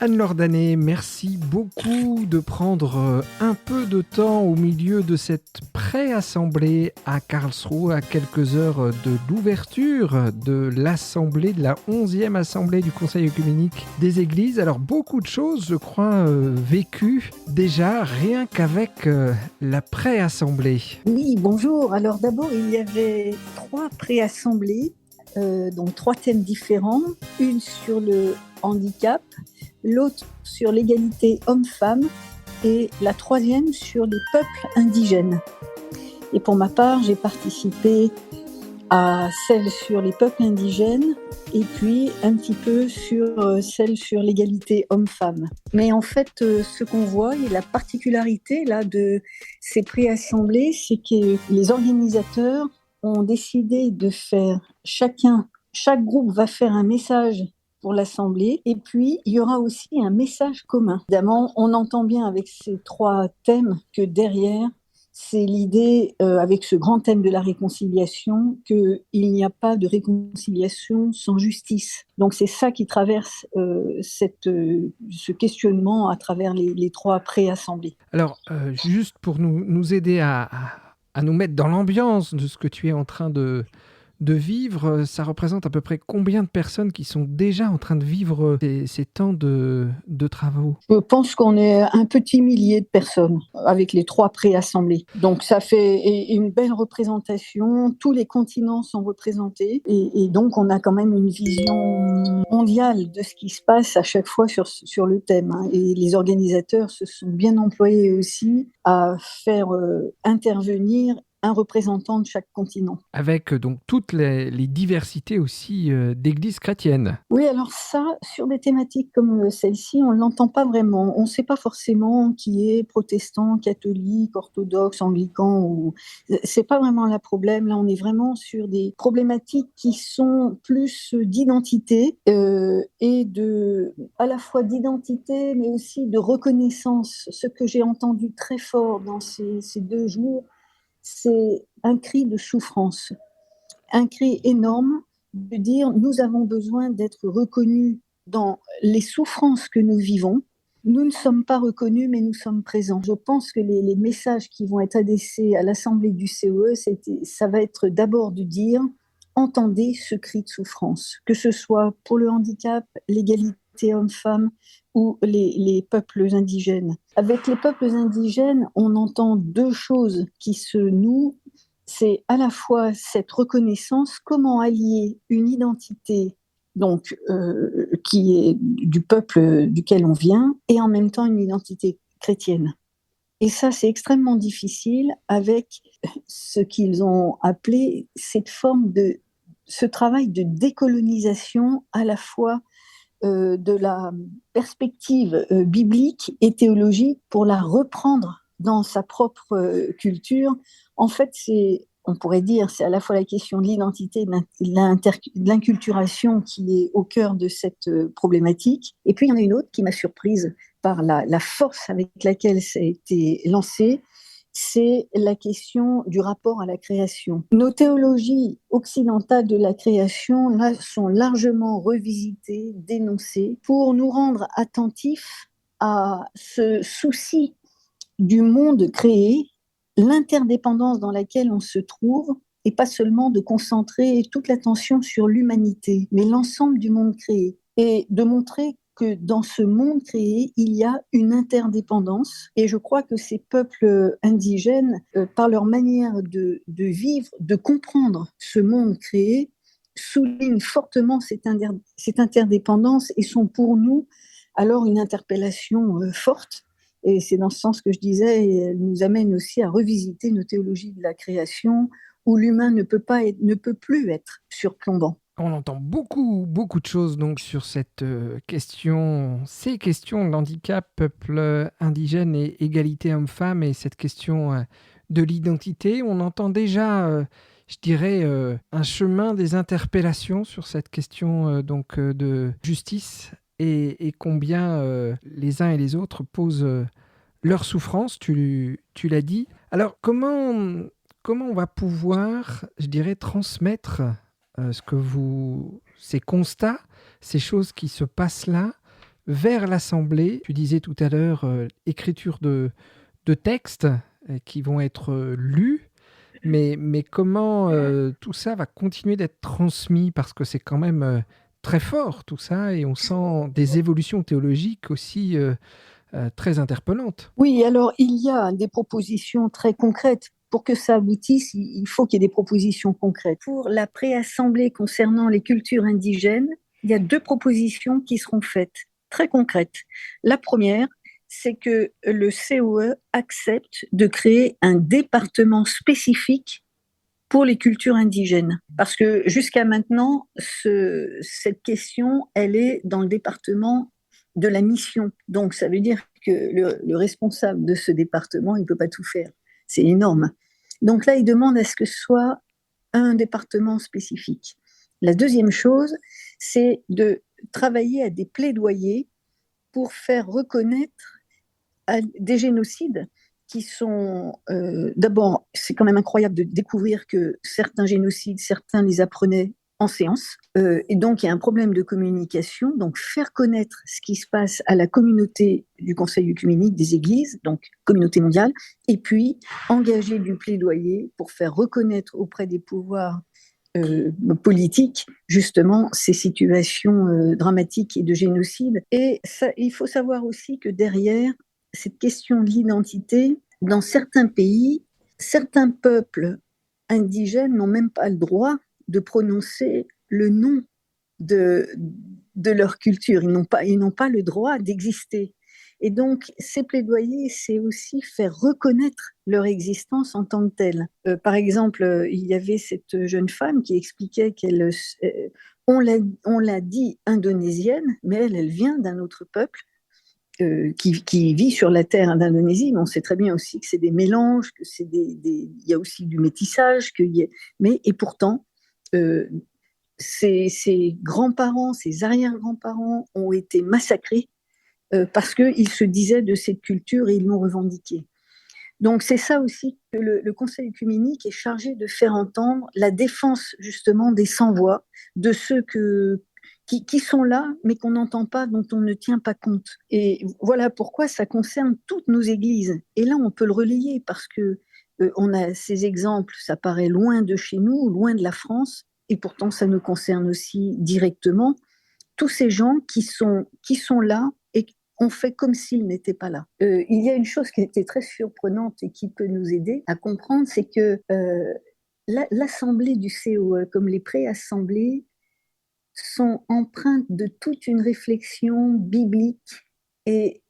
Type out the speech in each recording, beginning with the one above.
Anne-Laure Danet, merci beaucoup de prendre un peu de temps au milieu de cette pré-assemblée à Karlsruhe, à quelques heures de l'ouverture de l'assemblée, de la 11e assemblée du Conseil œcuménique des Églises. Alors beaucoup de choses, je crois, vécues déjà rien qu'avec la pré-assemblée. Oui, bonjour. Alors d'abord, il y avait 3 pré-assemblées, donc 3 thèmes différents. Une sur le handicap, l'autre sur l'égalité homme-femme et la troisième sur les peuples indigènes. Et pour ma part, j'ai participé à celle sur les peuples indigènes et puis un petit peu sur celle sur l'égalité homme-femme. Mais en fait, ce qu'on voit et la particularité là de ces pré-assemblées, c'est que les organisateurs ont décidé de faire chaque groupe va faire un message pour l'assemblée et puis il y aura aussi un message commun. Évidemment, on entend bien avec ces 3 thèmes que derrière c'est l'idée, avec ce grand thème de la réconciliation, qu'il n'y a pas de réconciliation sans justice. Donc c'est ça qui traverse ce questionnement à travers les 3 pré-assemblées. Alors, juste pour nous aider à nous mettre dans l'ambiance de ce que tu es en train de vivre, ça représente à peu près combien de personnes qui sont déjà en train de vivre ces temps de travaux? Je pense qu'on est un petit millier de personnes avec les 3 pré-assemblées. Donc ça fait une belle représentation. Tous les continents sont représentés et donc on a quand même une vision mondiale de ce qui se passe à chaque fois sur le thème. Et les organisateurs se sont bien employés aussi à faire intervenir un représentant de chaque continent. Avec donc toutes les diversités aussi d'églises chrétiennes. Oui, alors ça, sur des thématiques comme celle-ci, on ne l'entend pas vraiment. On ne sait pas forcément qui est protestant, catholique, orthodoxe, anglican. C'est pas vraiment le problème. Là, on est vraiment sur des problématiques qui sont plus d'identité et à la fois d'identité, mais aussi de reconnaissance. Ce que j'ai entendu très fort dans ces 2 jours, c'est un cri de souffrance, un cri énorme de dire nous avons besoin d'être reconnus dans les souffrances que nous vivons. Nous ne sommes pas reconnus, mais nous sommes présents. Je pense que les messages qui vont être adressés à l'Assemblée du COE, ça va être d'abord de dire entendez ce cri de souffrance, que ce soit pour le handicap, l'égalité homme-femme ou les peuples indigènes. Avec les peuples indigènes, on entend 2 choses qui se nouent. C'est à la fois cette reconnaissance, comment allier une identité donc qui est du peuple duquel on vient et en même temps une identité chrétienne. Et ça, c'est extrêmement difficile avec ce qu'ils ont appelé ce travail de décolonisation à la fois de la perspective biblique et théologique pour la reprendre dans sa propre culture. En fait, on pourrait dire, c'est à la fois la question de l'identité, de l'inculturation qui est au cœur de cette problématique. Et puis, il y en a une autre qui m'a surprise par la force avec laquelle ça a été lancé, c'est la question du rapport à la création. Nos théologies occidentales de la création là, sont largement revisitées, dénoncées, pour nous rendre attentifs à ce souci du monde créé, l'interdépendance dans laquelle on se trouve, et pas seulement de concentrer toute l'attention sur l'humanité, mais l'ensemble du monde créé, et de montrer que dans ce monde créé, il y a une interdépendance. Et je crois que ces peuples indigènes, par leur manière de vivre, de comprendre ce monde créé, soulignent fortement cette interdépendance et sont pour nous alors une interpellation forte. Et c'est dans ce sens que je disais, et elle nous amène aussi à revisiter nos théologies de la création, où l'humain ne peut plus être surplombant. On entend beaucoup de choses donc sur cette ces questions de handicap, peuple indigène et égalité homme-femme et cette question de l'identité. On entend déjà, je dirais, un chemin des interpellations sur cette question de justice et combien les uns et les autres posent leurs souffrances, tu l'as dit. Alors comment on va pouvoir, je dirais, transmettre ces constats, ces choses qui se passent là, vers l'Assemblée. Tu disais tout à l'heure, écriture de textes qui vont être lus. Mais comment tout ça va continuer d'être transmis? Parce que c'est quand même très fort tout ça, et on sent des évolutions théologiques aussi très interpellantes. Oui, alors il y a des propositions très concrètes. Pour que ça aboutisse, il faut qu'il y ait des propositions concrètes. Pour la préassemblée concernant les cultures indigènes, il y a 2 propositions qui seront faites, très concrètes. La première, c'est que le COE accepte de créer un département spécifique pour les cultures indigènes. Parce que jusqu'à maintenant, cette question, elle est dans le département de la mission. Donc ça veut dire que le responsable de ce département, il ne peut pas tout faire. C'est énorme. Donc là, il demande à ce que ce soit un département spécifique. La deuxième chose, c'est de travailler à des plaidoyers pour faire reconnaître des génocides qui sont... d'abord, c'est quand même incroyable de découvrir que certains génocides, certains les apprenaient en séance. Et donc, il y a un problème de communication. Donc, faire connaître ce qui se passe à la communauté du Conseil œcuménique des Églises, donc communauté mondiale, et puis engager du plaidoyer pour faire reconnaître auprès des pouvoirs politiques, justement, ces situations dramatiques et de génocide. Et ça, il faut savoir aussi que derrière cette question de l'identité, dans certains pays, certains peuples indigènes n'ont même pas le droit de prononcer le nom de leur culture. Ils n'ont pas le droit d'exister. Et donc, ces plaidoyers, c'est aussi faire reconnaître leur existence en tant que telle. Par exemple, il y avait cette jeune femme qui expliquait qu'elle, on l'a dit indonésienne, mais elle vient d'un autre peuple qui vit sur la terre d'Indonésie, mais on sait très bien aussi que c'est des mélanges, que il y a aussi du métissage, et pourtant, ses grands-parents, ses arrière-grands-parents ont été massacrés parce qu'ils se disaient de cette culture et ils l'ont revendiquée. Donc c'est ça aussi que le Conseil œcuménique est chargé de faire entendre, la défense justement des sans-voix, de ceux qui sont là, mais qu'on n'entend pas, dont on ne tient pas compte. Et voilà pourquoi ça concerne toutes nos églises. Et là, on peut le relayer parce que on a ces exemples, ça paraît loin de chez nous, loin de la France, et pourtant ça nous concerne aussi directement. Tous ces gens qui sont là et on fait comme s'ils n'étaient pas là. Il y a une chose qui était très surprenante et qui peut nous aider à comprendre, c'est que l'assemblée du COE, comme les préassemblées, sont empreintes de toute une réflexion biblique et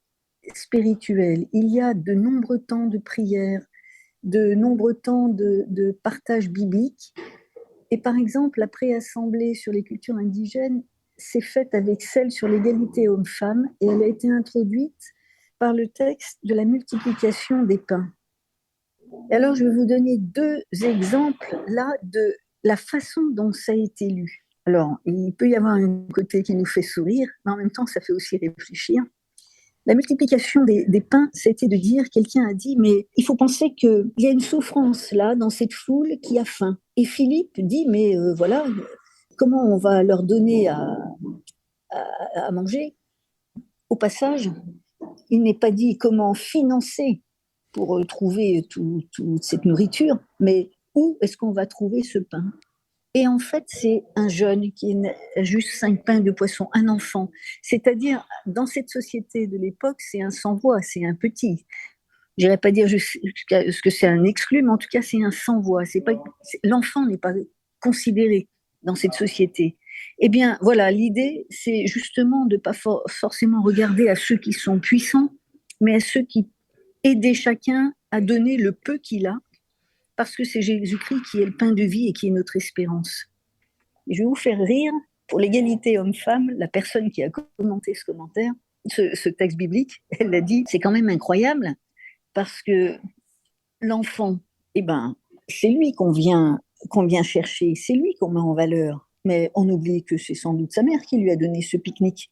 spirituelle. Il y a de nombreux temps de prière, de nombreux temps de partage biblique. Et par exemple, la préassemblée sur les cultures indigènes s'est faite avec celle sur l'égalité homme-femme et elle a été introduite par le texte de la multiplication des pains. Et alors, je vais vous donner 2 exemples là de la façon dont ça a été lu. Alors, il peut y avoir un côté qui nous fait sourire, mais en même temps, ça fait aussi réfléchir. La multiplication des pains, c'était de dire, quelqu'un a dit, mais il faut penser qu'il y a une souffrance là, dans cette foule qui a faim. Et Philippe dit, mais voilà, comment on va leur donner à manger? Au passage, il n'est pas dit comment financer pour trouver toute cette nourriture, mais où est-ce qu'on va trouver ce pain? Et en fait, c'est un jeune qui a juste 5 pains de poisson, un enfant. C'est-à-dire, dans cette société de l'époque, c'est un sans-voix, c'est un petit. Je n'irais pas dire ce que c'est un exclu, mais en tout cas, c'est un sans-voix. L'enfant n'est pas considéré dans cette société. Eh bien, voilà, l'idée, c'est justement de ne pas forcément regarder à ceux qui sont puissants, mais à ceux qui aident chacun à donner le peu qu'il a, parce que c'est Jésus-Christ qui est le pain de vie et qui est notre espérance. Et je vais vous faire rire, pour l'égalité homme-femme, la personne qui a commenté ce commentaire, ce texte biblique, elle a dit, c'est quand même incroyable, parce que l'enfant, eh ben, c'est lui qu'on vient chercher, c'est lui qu'on met en valeur. Mais on oublie que c'est sans doute sa mère qui lui a donné ce pique-nique.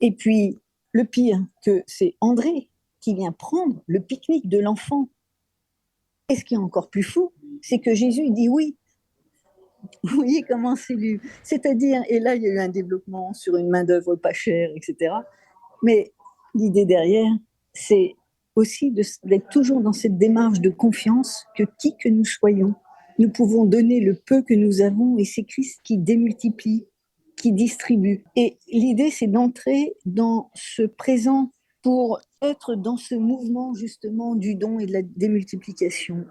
Et puis, le pire, que c'est André qui vient prendre le pique-nique de l'enfant. Et ce qui est encore plus fou, c'est que Jésus dit oui, Vous voyez comment c'est lu? C'est-à-dire, et là, il y a eu un développement sur une main-d'œuvre pas chère, etc. Mais l'idée derrière, c'est aussi d'être toujours dans cette démarche de confiance que qui que nous soyons, nous pouvons donner le peu que nous avons et c'est Christ qui démultiplie, qui distribue. Et l'idée, c'est d'entrer dans ce présent pour être dans ce mouvement justement du don et de la démultiplication.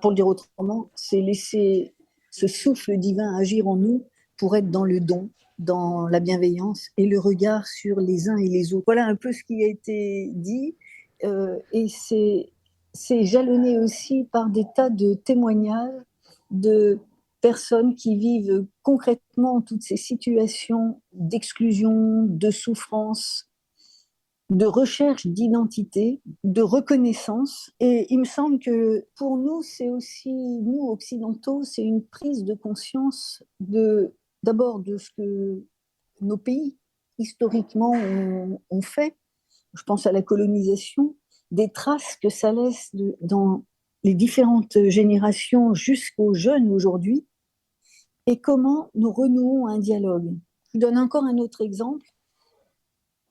Pour le dire autrement, c'est laisser ce souffle divin agir en nous pour être dans le don, dans la bienveillance et le regard sur les uns et les autres. Voilà un peu ce qui a été dit. Et c'est jalonné aussi par des tas de témoignages de personnes qui vivent concrètement toutes ces situations d'exclusion, de souffrance, de recherche d'identité, de reconnaissance. Et il me semble que pour nous, c'est aussi, nous occidentaux, c'est une prise de conscience d'abord de ce que nos pays historiquement ont fait. Je pense à la colonisation, des traces que ça laisse dans les différentes générations jusqu'aux jeunes aujourd'hui, et comment nous renouons un dialogue. Je donne encore un autre exemple.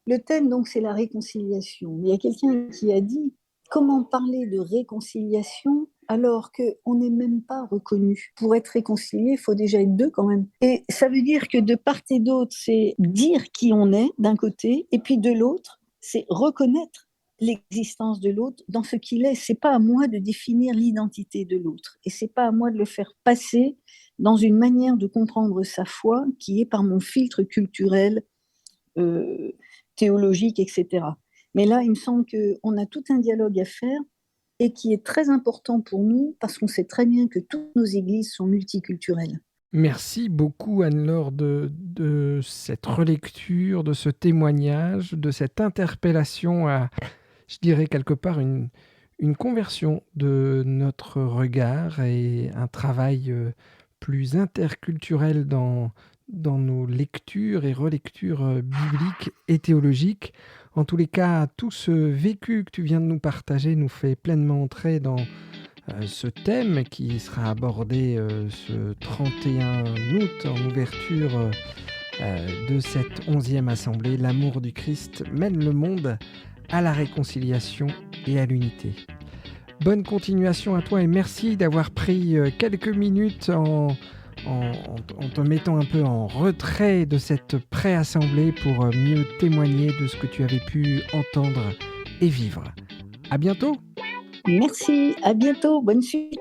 Le thème, donc, c'est la réconciliation. Il y a quelqu'un qui a dit, comment parler de réconciliation alors qu'on n'est même pas reconnu? Pour être réconcilié, il faut déjà être deux quand même. Et ça veut dire que de part et d'autre, c'est dire qui on est d'un côté, et puis de l'autre, c'est reconnaître l'existence de l'autre dans ce qu'il est. C'est pas à moi de définir l'identité de l'autre, et c'est pas à moi de le faire passer dans une manière de comprendre sa foi qui est par mon filtre culturel, théologique, etc. Mais là, il me semble qu'on a tout un dialogue à faire et qui est très important pour nous parce qu'on sait très bien que toutes nos églises sont multiculturelles. Merci beaucoup Anne-Laure de cette relecture, de ce témoignage, de cette interpellation à, je dirais quelque part, une conversion de notre regard et un travail plus interculturel dans nos lectures et relectures bibliques et théologiques. En tous les cas, tout ce vécu que tu viens de nous partager nous fait pleinement entrer dans ce thème qui sera abordé ce 31 août en ouverture de cette 11e assemblée. L'amour du Christ mène le monde à la réconciliation et à l'unité. Bonne continuation à toi et merci d'avoir pris quelques minutes en te mettant un peu en retrait de cette pré-assemblée pour mieux témoigner de ce que tu avais pu entendre et vivre. À bientôt! Merci, à bientôt, bonne suite.